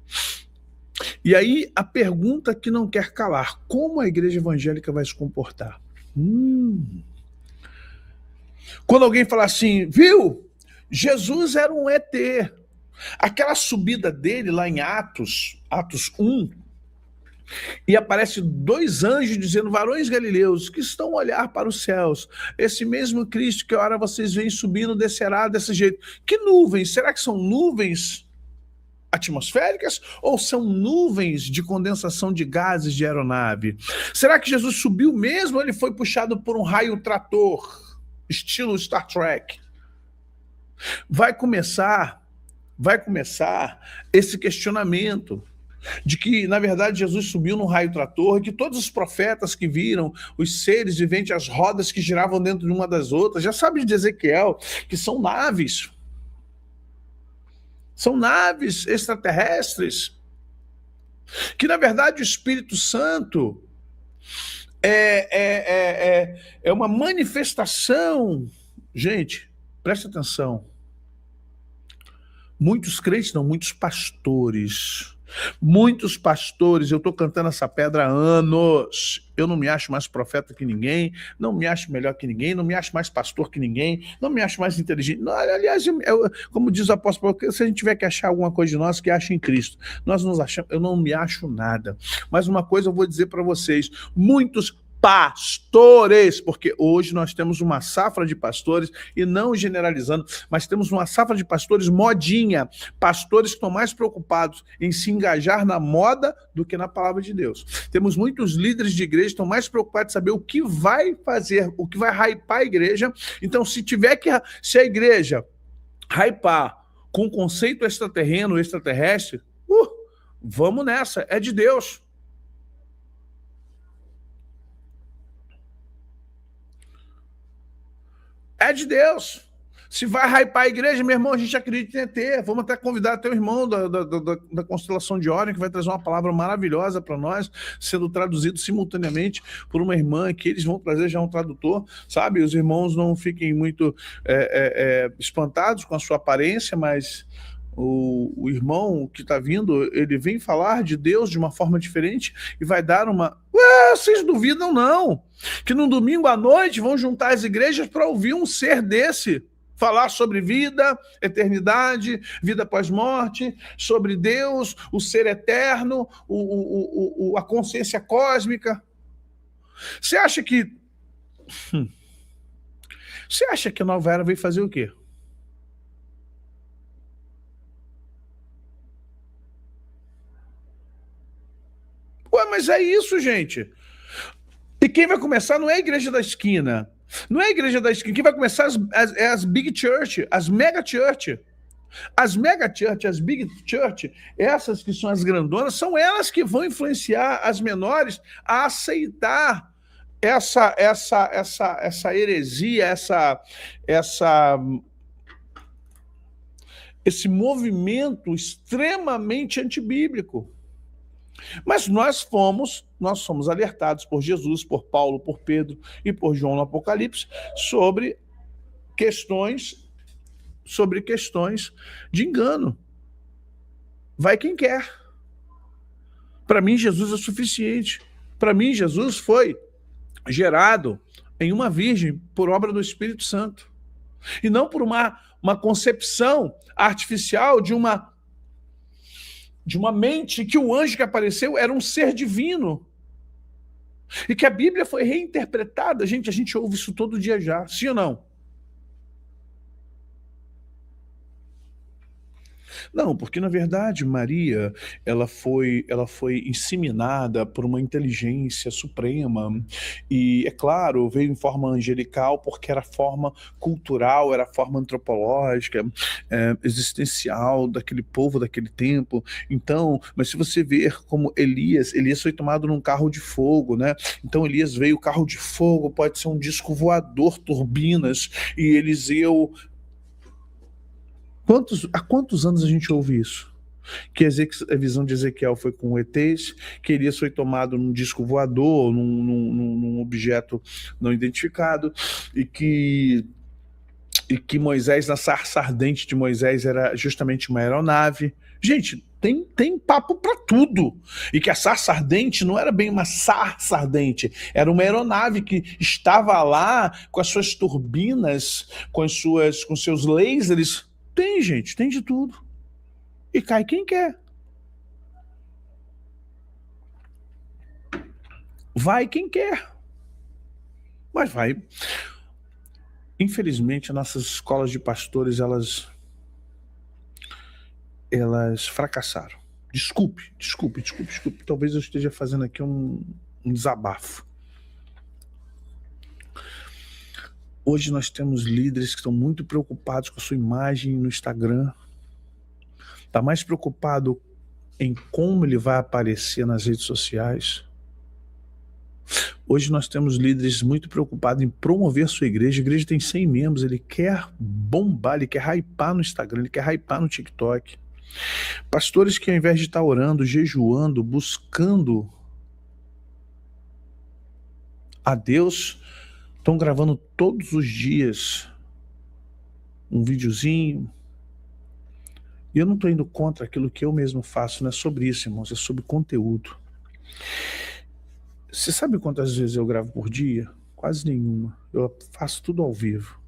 E aí a pergunta que não quer calar, como a igreja evangélica vai se comportar? Quando alguém falar assim, viu, Jesus era um ET, aquela subida dele lá em Atos 1, e aparece 2 anjos dizendo, varões galileus, que estão a olhar para os céus, esse mesmo Cristo que ora vocês veem subindo, descerá desse jeito. Que nuvens? Será que são nuvens atmosféricas ou são nuvens de condensação de gases de aeronave? Será que Jesus subiu mesmo ou ele foi puxado por um raio trator, estilo Star Trek? Vai começar esse questionamento de que, na verdade, Jesus subiu num raio trator, e que todos os profetas que viram os seres viventes, as rodas que giravam dentro de uma das outras, já sabe de Ezequiel, que são naves extraterrestres, que, na verdade, o Espírito Santo é uma manifestação. Gente, preste atenção. Muitos crentes, não, muitos pastores, eu estou cantando essa pedra há anos, eu não me acho mais profeta que ninguém, não me acho melhor que ninguém, não me acho mais pastor que ninguém, não me acho mais inteligente. Não, aliás, como diz o apóstolo Paulo, se a gente tiver que achar alguma coisa de nós, que ache em Cristo. Nós nos achamos, eu não me acho nada. Mas uma coisa eu vou dizer para vocês, muitos pastores, porque hoje nós temos uma safra de pastores, e não generalizando, mas temos uma safra de pastores modinha, pastores que estão mais preocupados em se engajar na moda do que na palavra de Deus. Temos muitos líderes de igreja que estão mais preocupados em saber o que vai fazer, o que vai hypar a igreja. Então, se a igreja hypar com conceito extraterreno, extraterrestre, vamos nessa, é de Deus. É de Deus. Se vai hypar a igreja, meu irmão, a gente acredita em ET. Vamos até convidar até o irmão da constelação de Órion, que vai trazer uma palavra maravilhosa para nós, sendo traduzido simultaneamente por uma irmã, que eles vão trazer já um tradutor, sabe? Os irmãos não fiquem muito espantados com a sua aparência, mas o irmão que está vindo, ele vem falar de Deus de uma forma diferente e vai dar uma... vocês duvidam não, que no domingo à noite vão juntar as igrejas para ouvir um ser desse falar sobre vida, eternidade, vida pós-morte, sobre Deus, o ser eterno, a consciência cósmica. Você acha que a Nova Era veio fazer o quê? Mas é isso, gente. E quem vai começar não é a igreja da esquina. Não é a igreja da esquina. Quem vai começar é as big church, as mega church. As mega church, as big church, essas que são as grandonas, são elas que vão influenciar as menores a aceitar essa heresia, esse movimento extremamente antibíblico. Mas nós somos alertados por Jesus, por Paulo, por Pedro e por João no Apocalipse sobre questões de engano. Vai quem quer. Para mim, Jesus é suficiente. Para mim, Jesus foi gerado em uma virgem por obra do Espírito Santo. E não por uma concepção artificial de uma mente que o anjo que apareceu era um ser divino. E que a Bíblia foi reinterpretada. Gente, a gente ouve isso todo dia já. Sim ou não? Não, porque na verdade Maria, ela foi inseminada por uma inteligência suprema e, é claro, veio em forma angelical porque era forma cultural, era forma antropológica, existencial daquele povo, daquele tempo. Então, mas se você ver como Elias foi tomado num carro de fogo, né? Então Elias veio, carro de fogo, pode ser um disco voador, turbinas, e Eliseu... Há quantos anos a gente ouve isso? Que a visão de Ezequiel foi com ETs, que Elias foi tomado num disco voador, num objeto não identificado, e que Moisés, na sarça ardente de Moisés, era justamente uma aeronave. Gente, tem papo para tudo. E que a sarça ardente não era bem uma sarça ardente, era uma aeronave que estava lá com as suas turbinas, com seus lasers. Tem, gente, tem de tudo. E cai quem quer. Vai quem quer. Mas vai. Infelizmente, nossas escolas de pastores, elas fracassaram. Desculpe. Talvez eu esteja fazendo aqui um desabafo. Hoje nós temos líderes que estão muito preocupados com a sua imagem no Instagram. Está mais preocupado em como ele vai aparecer nas redes sociais. Hoje nós temos líderes muito preocupados em promover a sua igreja. A igreja tem 100 membros, ele quer bombar, ele quer hypar no Instagram, ele quer hypar no TikTok. Pastores que, ao invés de estar orando, jejuando, buscando a Deus, estão gravando todos os dias um videozinho. E eu não estou indo contra aquilo que eu mesmo faço, não é sobre isso, irmãos, é sobre conteúdo. Você sabe quantas vezes eu gravo por dia? Quase nenhuma. Eu faço tudo ao vivo.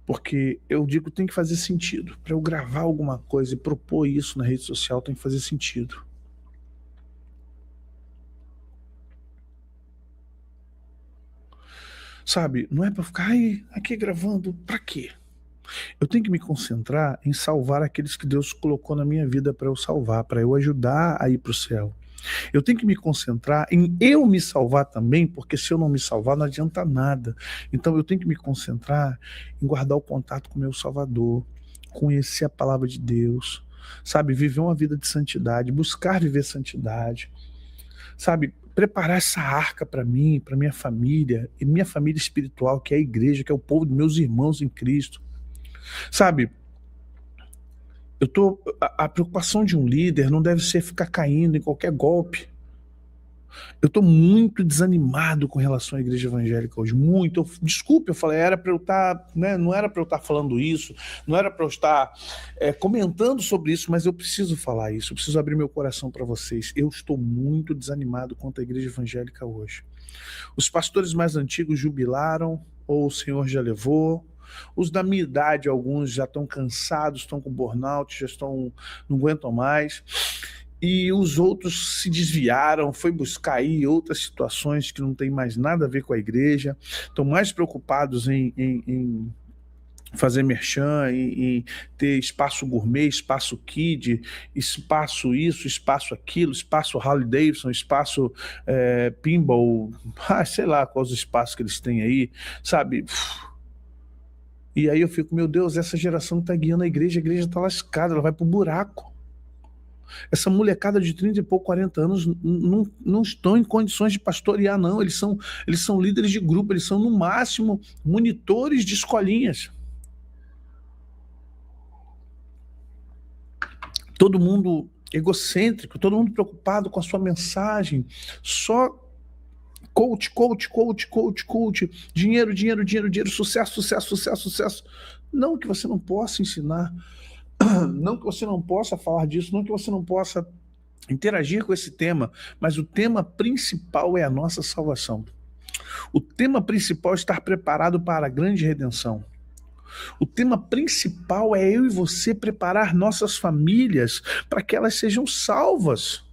Porque eu digo que tem que fazer sentido. Para eu gravar alguma coisa e propor isso na rede social, tem que fazer sentido. Sabe, não é para ficar aqui gravando, para quê? Eu tenho que me concentrar em salvar aqueles que Deus colocou na minha vida para eu salvar, para eu ajudar a ir para o céu. Eu tenho que me concentrar em eu me salvar também, porque se eu não me salvar não adianta nada. Então eu tenho que me concentrar em guardar o contato com o meu Salvador, conhecer a palavra de Deus, sabe, viver uma vida de santidade, buscar viver santidade, sabe, preparar essa arca para mim, para minha família, e minha família espiritual, que é a igreja, que é o povo dos meus irmãos em Cristo. Sabe, a preocupação de um líder não deve ser ficar caindo em qualquer golpe. Eu estou muito desanimado com relação à igreja evangélica hoje, muito. Desculpe, eu falei, era para eu estar, né, não era para eu estar falando isso, não era para eu estar comentando sobre isso, mas eu preciso falar isso, eu preciso abrir meu coração para vocês. Eu estou muito desanimado quanto à igreja evangélica hoje. Os pastores mais antigos jubilaram, ou o Senhor já levou. Os da minha idade, alguns já estão cansados, estão com burnout, não aguentam mais. E os outros se desviaram, foi buscar aí outras situações que não tem mais nada a ver com a igreja, estão mais preocupados em fazer merchan, em ter espaço gourmet, espaço kid, espaço isso, espaço aquilo, espaço Harley Davidson, espaço pinball, sei lá quais os espaços que eles têm aí, sabe? E aí eu fico, meu Deus, essa geração está guiando a igreja está lascada, ela vai pro buraco. Essa molecada de 30 e pouco, 40 anos não estão em condições de pastorear, não. Eles são líderes de grupo, eles são, no máximo, monitores de escolinhas. Todo mundo egocêntrico, todo mundo preocupado com a sua mensagem, só coach, dinheiro, sucesso. Não que você não possa ensinar, não que você não possa falar disso, não que você não possa interagir com esse tema, mas o tema principal é a nossa salvação. O tema principal é estar preparado para a grande redenção. O tema principal é eu e você preparar nossas famílias para que elas sejam salvas.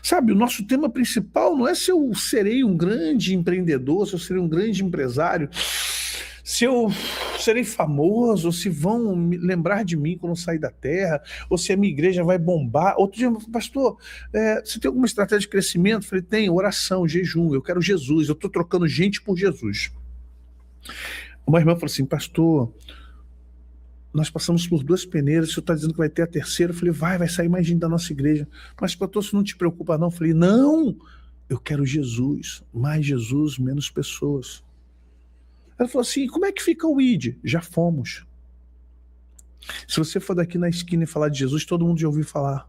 Sabe, o nosso tema principal não é se eu serei um grande empreendedor, se eu serei um grande empresário, se eu serei famoso, ou se vão me lembrar de mim quando eu sair da terra, ou se a minha igreja vai bombar. Outro dia, pastor, você tem alguma estratégia de crescimento? Eu falei, tem, oração, jejum, eu quero Jesus, eu estou trocando gente por Jesus. Uma irmã falou assim, pastor, nós passamos por 2 peneiras, o senhor está dizendo que vai ter a terceira. Eu falei, vai sair mais gente da nossa igreja. Mas, pastor, isso não te preocupa não? Eu falei, não, eu quero Jesus, mais Jesus, menos pessoas. Ela falou assim, como é que fica o ID? Já fomos. Se você for daqui na esquina e falar de Jesus, todo mundo já ouviu falar.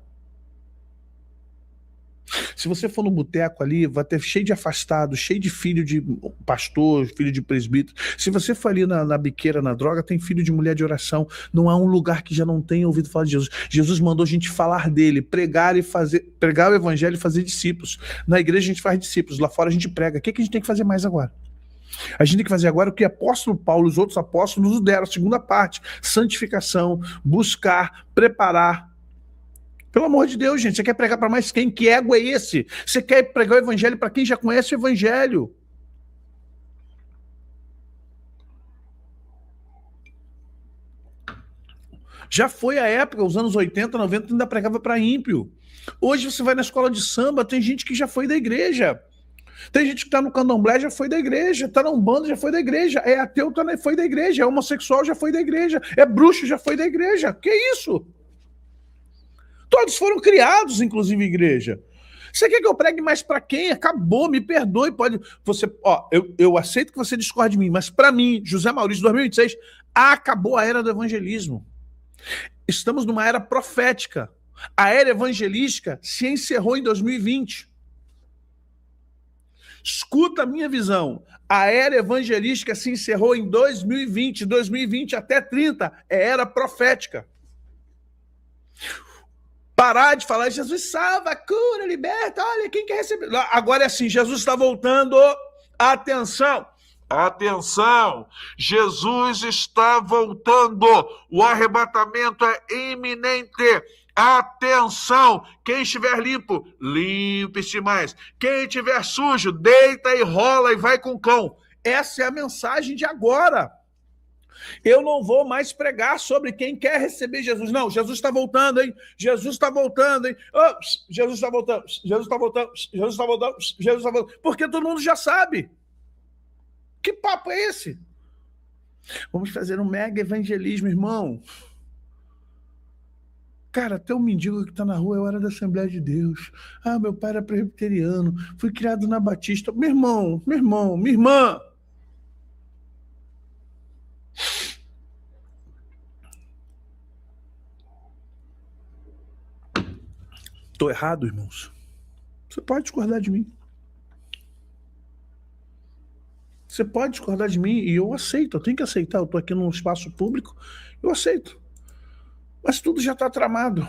Se você for no boteco ali, vai ter cheio de afastado, cheio de filho de pastor, filho de presbítero. Se você for ali na biqueira, na droga, tem filho de mulher de oração. Não há um lugar que já não tenha ouvido falar de Jesus. Jesus mandou a gente falar dele, pregar o evangelho e fazer discípulos. Na igreja a gente faz discípulos, lá fora a gente prega. O que a gente tem que fazer mais agora? A gente tem que fazer agora o que o apóstolo Paulo e os outros apóstolos nos deram, a segunda parte, santificação, buscar, preparar. Pelo amor de Deus, gente, você quer pregar para mais quem? Que ego é esse? Você quer pregar o evangelho para quem já conhece o evangelho? Já foi a época, os anos 80, 90, ainda pregava para ímpio. Hoje você vai na escola de samba, tem gente que já foi da igreja. Tem gente que está no candomblé, já foi da igreja. Está na Umbanda, já foi da igreja. É ateu, foi da igreja. É homossexual, já foi da igreja. É bruxo, já foi da igreja. Que isso? Todos foram criados, inclusive, igreja. Você quer que eu pregue mais para quem? Acabou, me perdoe. Pode. Eu aceito que você discorde de mim, mas para mim, José Maurício, 2026, acabou a era do evangelismo. Estamos numa era profética. A era evangelística se encerrou em 2020. Escuta a minha visão. A era evangelística se encerrou em 2020. 2020 até 30 é era profética. Parar de falar, Jesus salva, cura, liberta, olha, quem quer receber? Agora é assim, Jesus está voltando, atenção, Jesus está voltando, o arrebatamento é iminente, atenção, quem estiver limpo, limpe-se mais, quem estiver sujo, deita e rola e vai com o cão. Essa é a mensagem de agora. Eu não vou mais pregar sobre quem quer receber Jesus. Não, Jesus está voltando, hein? Jesus está voltando, hein? Oh, Jesus está voltando, Jesus está voltando, Jesus está voltando, Jesus está voltando. Porque todo mundo já sabe. Que papo é esse? Vamos fazer um mega evangelismo, irmão. Cara, até o mendigo que está na rua é hora da Assembleia de Deus. Ah, meu pai era presbiteriano, fui criado na Batista. Meu irmão, minha irmã. Estou errado, irmãos? Você pode discordar de mim. Você pode discordar de mim e eu aceito, eu tenho que aceitar. Eu estou aqui num espaço público, eu aceito. Mas tudo já está tramado.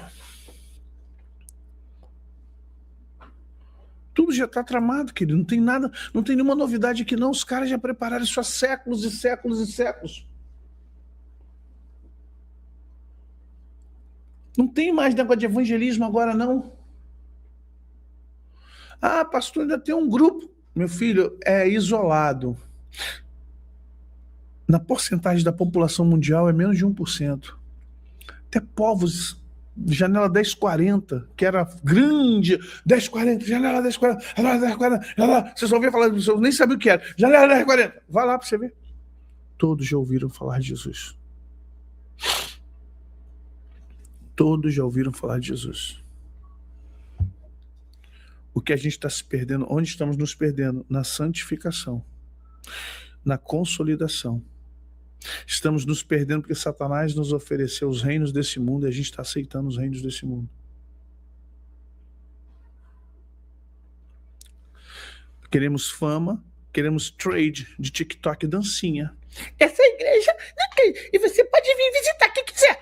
Tudo já está tramado, querido. Não tem nada, não tem nenhuma novidade aqui, não. Os caras já prepararam isso há séculos e séculos e séculos. Não tem mais negócio de evangelismo agora, não. Ah, pastor, ainda tem um grupo. Meu filho, é isolado. Na porcentagem da população mundial é menos de 1%. Até povos janela 1040, que era grande, 1040, janela 1040, janela 1040, janela... Você só ouvia falar, você nem sabia o que era, janela 1040. Vai lá para você ver. Todos já ouviram falar de Jesus. Todos já ouviram falar de Jesus. O que a gente está se perdendo, onde estamos nos perdendo? Na santificação, na consolidação. Estamos nos perdendo porque Satanás nos ofereceu os reinos desse mundo e a gente está aceitando os reinos desse mundo. Queremos fama, queremos trade de TikTok e dancinha. Essa igreja, e você pode vir visitar quem quiser.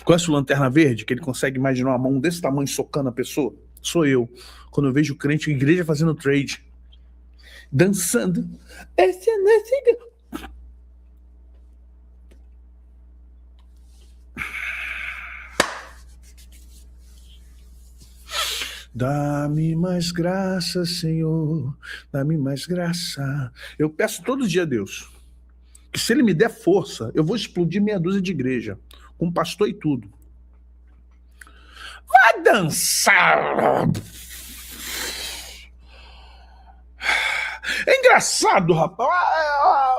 Conhece o Lanterna Verde, que ele consegue imaginar uma mão desse tamanho socando a pessoa? Sou eu. Quando eu vejo crente, a igreja fazendo trade, dançando. Essa é nossa igreja. Dá-me mais graça, Senhor, dá-me mais graça. Eu peço todo dia a Deus que se Ele me der força, eu vou explodir meia dúzia de igreja, com pastor e tudo. Vai dançar! É engraçado, rapaz.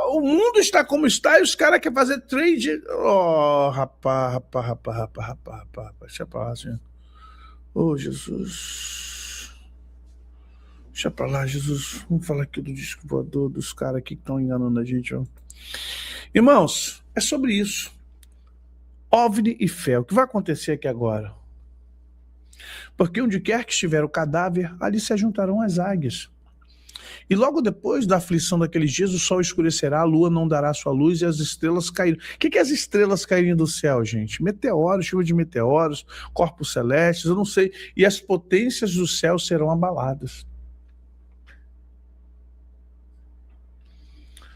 O mundo está como está e os caras querem fazer trade. Oh, rapaz. Deixa pra lá, Senhor. Oh, Jesus. Deixa pra lá, Jesus. Vamos falar aqui do disco voador, dos caras aqui que estão enganando a gente. Ó. Irmãos, é sobre isso. OVNI e fé. O que vai acontecer aqui agora? Porque onde quer que estiver o cadáver, ali se juntarão as águias. E logo depois da aflição daqueles dias, o sol escurecerá, a lua não dará sua luz e as estrelas cairão. O que é as estrelas caírem do céu, gente? Meteoros, chuva de meteoros, corpos celestes, eu não sei. E as potências do céu serão abaladas.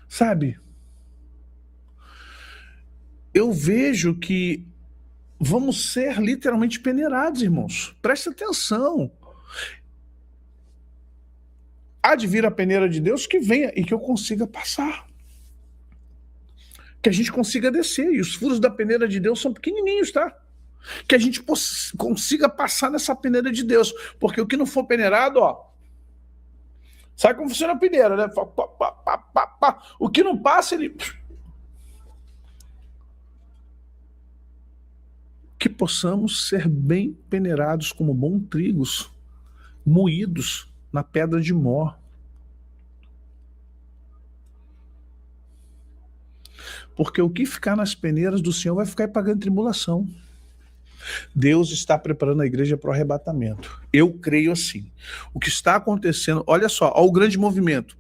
Sabe? Eu vejo que vamos ser literalmente peneirados, irmãos. Presta atenção. Há de vir a peneira de Deus que venha e que eu consiga passar. Que a gente consiga descer. E os furos da peneira de Deus são pequenininhos, tá? Que a gente consiga passar nessa peneira de Deus. Porque o que não for peneirado, ó... Sabe como funciona a peneira, né? O que não passa, ele... Que possamos ser bem peneirados como bons trigos, moídos na pedra de Mó. Porque o que ficar nas peneiras do Senhor vai ficar pagando tribulação. Deus está preparando a igreja para o arrebatamento. Eu creio assim. O que está acontecendo, olha só, olha o grande movimento.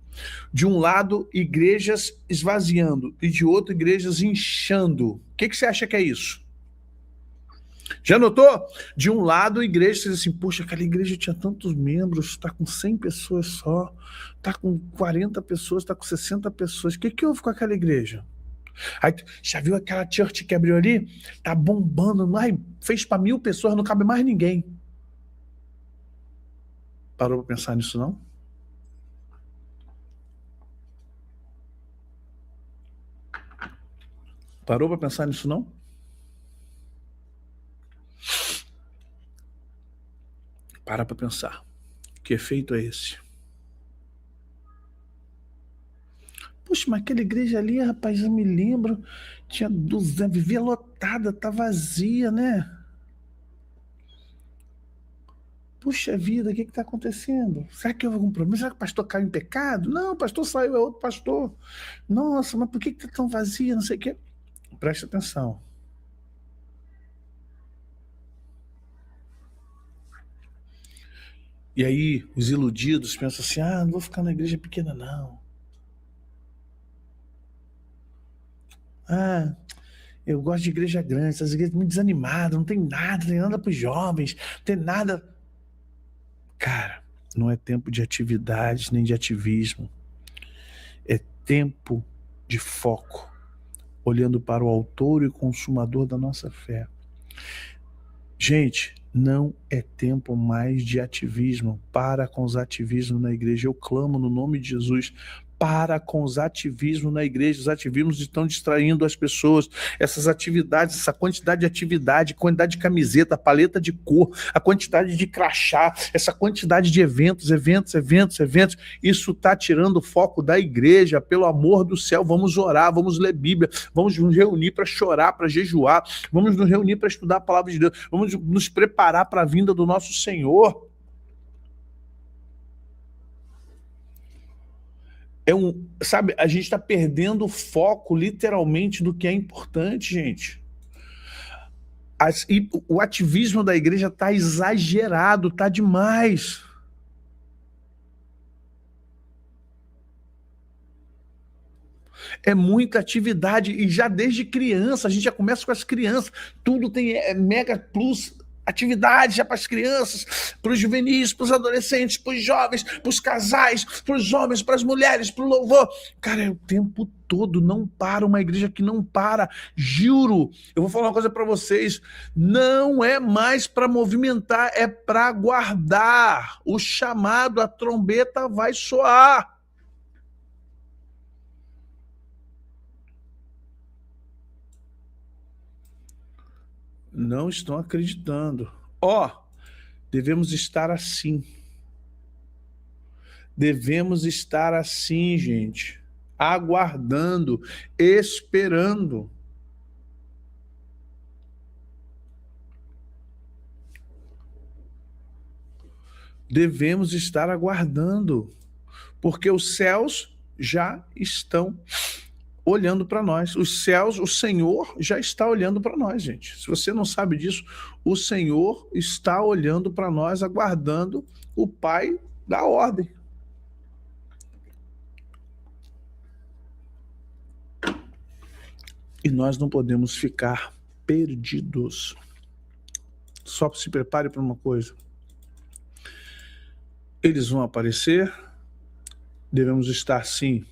De um lado, igrejas esvaziando, e de outro, igrejas inchando. O que você acha que é isso? Já notou? De um lado, a igreja diz assim, poxa, aquela igreja tinha tantos membros, está com 100 pessoas só, está com 40 pessoas, está com 60 pessoas. O que houve com aquela igreja? Aí, já viu aquela church que abriu ali? Tá bombando, ai, fez para 1000 pessoas, não cabe mais ninguém. Parou para pensar nisso, não? Parou para pensar nisso, não? Para pensar. Que efeito é esse? Puxa, mas aquela igreja ali, rapaz, eu me lembro, tinha 200, vivia lotada, tá vazia, né? Puxa vida, o que está acontecendo? Será que houve algum problema? Será que o pastor caiu em pecado? Não, o pastor saiu, é outro pastor. Nossa, mas por que está tão vazia? Não sei o quê. Preste atenção. E aí, os iludidos pensam assim, não vou ficar na igreja pequena, não. Eu gosto de igreja grande, essas igrejas muito desanimadas, não tem nada para os jovens, não tem nada. Cara, não é tempo de atividades nem de ativismo. É tempo de foco, olhando para o autor e consumador da nossa fé. Gente, não é tempo mais de ativismo. Para com os ativismos na igreja. Eu clamo no nome de Jesus. Para com os ativismos na igreja. Os ativismos estão distraindo as pessoas. Essas atividades, essa quantidade de atividade, quantidade de camiseta, paleta de cor, a quantidade de crachá, essa quantidade de eventos, isso está tirando o foco da igreja. Pelo amor do céu, vamos orar, vamos ler Bíblia, vamos nos reunir para chorar, para jejuar, vamos nos reunir para estudar a palavra de Deus, vamos nos preparar para a vinda do nosso Senhor. Sabe, a gente está perdendo o foco, literalmente, do que é importante, gente. E o ativismo da igreja está exagerado, está demais. É muita atividade, e já desde criança, a gente já começa com as crianças, tudo tem mega plus atividade já para as crianças, para os juvenis, para os adolescentes, para os jovens, para os casais, para os homens, para as mulheres, para o louvor. Cara, é o tempo todo, não para, uma igreja que não para. Juro, eu vou falar uma coisa para vocês, não é mais para movimentar, é para guardar. O chamado, a trombeta vai soar. Não estão acreditando. Devemos estar assim. Devemos estar assim, gente. Aguardando, esperando. Devemos estar aguardando. Porque os céus já estão olhando para nós. Os céus, o Senhor já está olhando para nós, gente. Se você não sabe disso, o Senhor está olhando para nós, aguardando o Pai da ordem. E nós não podemos ficar perdidos. Só se prepare para uma coisa. Eles vão aparecer, devemos estar, sim,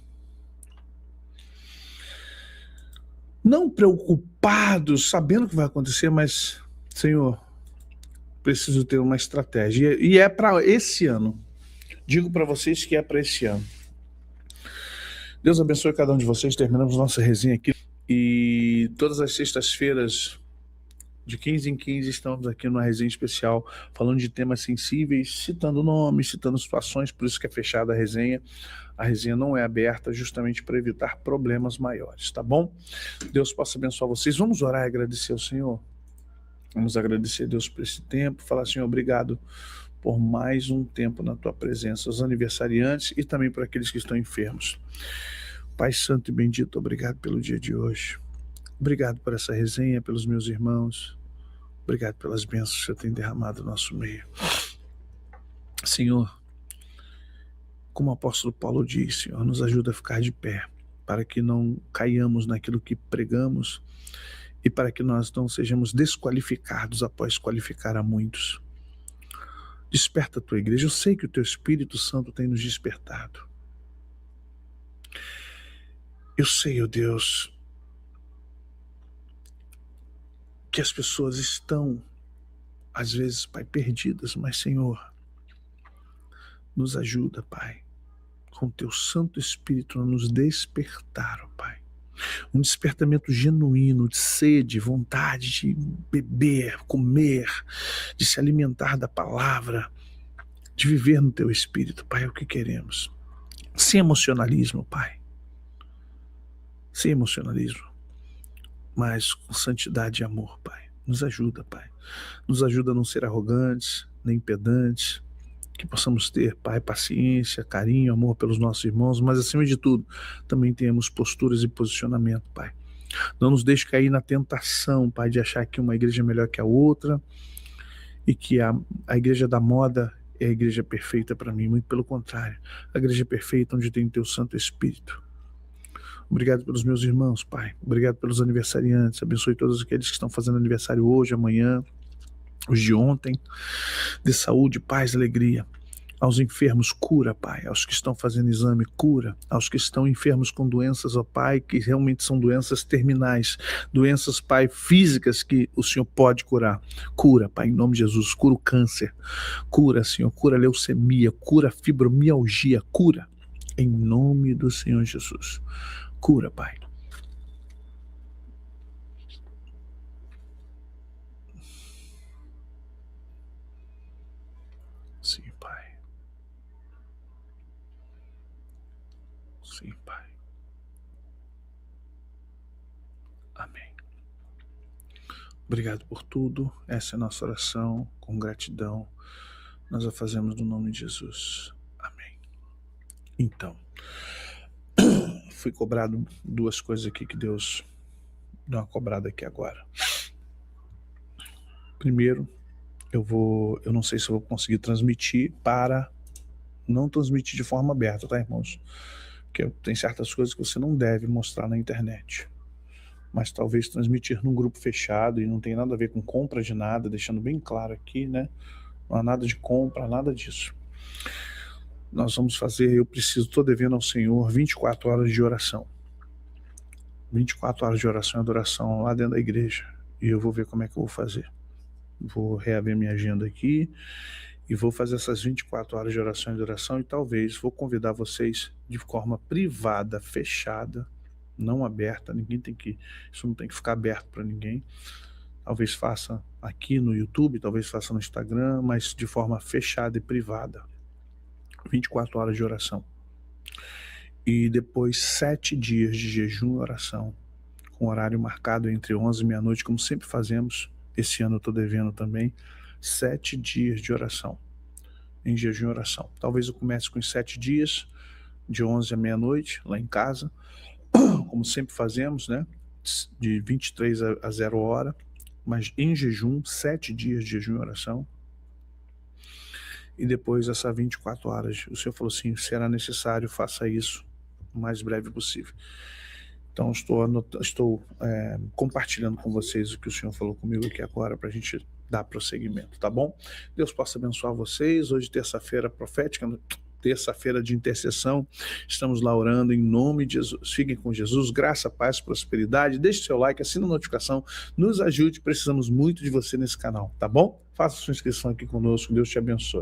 não preocupados, sabendo o que vai acontecer, mas, Senhor, preciso ter uma estratégia. E é para esse ano. Digo para vocês que é para esse ano. Deus abençoe cada um de vocês. Terminamos nossa resenha aqui. E todas as sextas-feiras, de 15 em 15, estamos aqui numa resenha especial, falando de temas sensíveis, citando nomes, citando situações, por isso que é fechada a resenha. A resenha não é aberta, justamente para evitar problemas maiores, tá bom? Deus possa abençoar vocês. Vamos orar e agradecer ao Senhor. Vamos agradecer a Deus por esse tempo, falar, Senhor, obrigado por mais um tempo na tua presença, aos aniversariantes e também para aqueles que estão enfermos. Pai Santo e bendito, obrigado pelo dia de hoje. Obrigado por essa resenha, pelos meus irmãos. Obrigado pelas bênçãos que o Senhor tem derramado no nosso meio. Senhor, como o apóstolo Paulo disse, Senhor, nos ajuda a ficar de pé, para que não caiamos naquilo que pregamos e para que nós não sejamos desqualificados após qualificar a muitos. Desperta a tua igreja. Eu sei que o teu Espírito Santo tem nos despertado. Eu sei, ó Deus, que as pessoas estão, às vezes, Pai, perdidas, mas, Senhor, nos ajuda, Pai, com o teu Santo Espírito a nos despertar, ó Pai. Um despertamento genuíno de sede, vontade de beber, comer, de se alimentar da palavra, de viver no teu Espírito, Pai, é o que queremos. Sem emocionalismo, Pai. Sem emocionalismo, mas com santidade e amor, Pai. Nos ajuda, Pai. Nos ajuda a não ser arrogantes, nem pedantes, que possamos ter, Pai, paciência, carinho, amor pelos nossos irmãos, mas acima de tudo, também tenhamos posturas e posicionamento, Pai. Não nos deixe cair na tentação, Pai, de achar que uma igreja é melhor que a outra e que a igreja da moda é a igreja perfeita para mim. Muito pelo contrário, a igreja perfeita onde tem o teu Santo Espírito. Obrigado pelos meus irmãos, Pai. Obrigado pelos aniversariantes. Abençoe todos aqueles que estão fazendo aniversário hoje, amanhã, os de ontem. Dê saúde, paz, alegria. Aos enfermos, cura, Pai. Aos que estão fazendo exame, cura. Aos que estão enfermos com doenças, ó Pai, que realmente são doenças terminais. Doenças, Pai, físicas que o Senhor pode curar. Cura, Pai, em nome de Jesus. Cura o câncer. Cura, Senhor. Cura a leucemia. Cura a fibromialgia. Cura. em nome do Senhor Jesus. Cura, Pai. Sim, Pai. Sim, Pai. Amém. Obrigado por tudo. Essa é a nossa oração, com gratidão. Nós a fazemos no nome de Jesus. Amém. Então, fui cobrado 2 coisas aqui que Deus deu uma cobrada aqui agora. Primeiro, eu não sei se eu vou conseguir transmitir para não transmitir de forma aberta, tá, irmãos? Porque tem certas coisas que você não deve mostrar na internet. Mas talvez transmitir num grupo fechado, e não tem nada a ver com compra de nada, deixando bem claro aqui, né? Não há nada de compra, nada disso. Nós vamos fazer, estou devendo ao Senhor 24 horas de oração. 24 horas de oração e adoração lá dentro da igreja. E eu vou ver como é que eu vou fazer. Vou reaver minha agenda aqui e vou fazer essas 24 horas de oração e adoração, e talvez vou convidar vocês de forma privada, fechada, não aberta. Isso não tem que ficar aberto para ninguém. Talvez faça aqui no YouTube, talvez faça no Instagram, mas de forma fechada e privada. 24 horas de oração. E depois 7 dias de jejum e oração, com horário marcado entre 11 e meia-noite, como sempre fazemos. Esse ano eu estou devendo também 7 dias de oração, em jejum e oração. Talvez eu comece com os 7 dias, de 11 à meia-noite, lá em casa, como sempre fazemos, né? De 23 a 0 hora, mas em jejum, 7 dias de jejum e oração. E depois essas 24 horas, o Senhor falou assim, será necessário, faça isso o mais breve possível. Então estou compartilhando com vocês o que o Senhor falou comigo aqui agora, para a gente dar prosseguimento, tá bom? Deus possa abençoar vocês. Hoje, terça-feira profética, terça-feira de intercessão, estamos lá orando em nome de Jesus. Fiquem com Jesus, graça, paz, prosperidade. Deixe seu like, assine a notificação, nos ajude, precisamos muito de você nesse canal, tá bom? Faça sua inscrição aqui conosco, Deus te abençoe.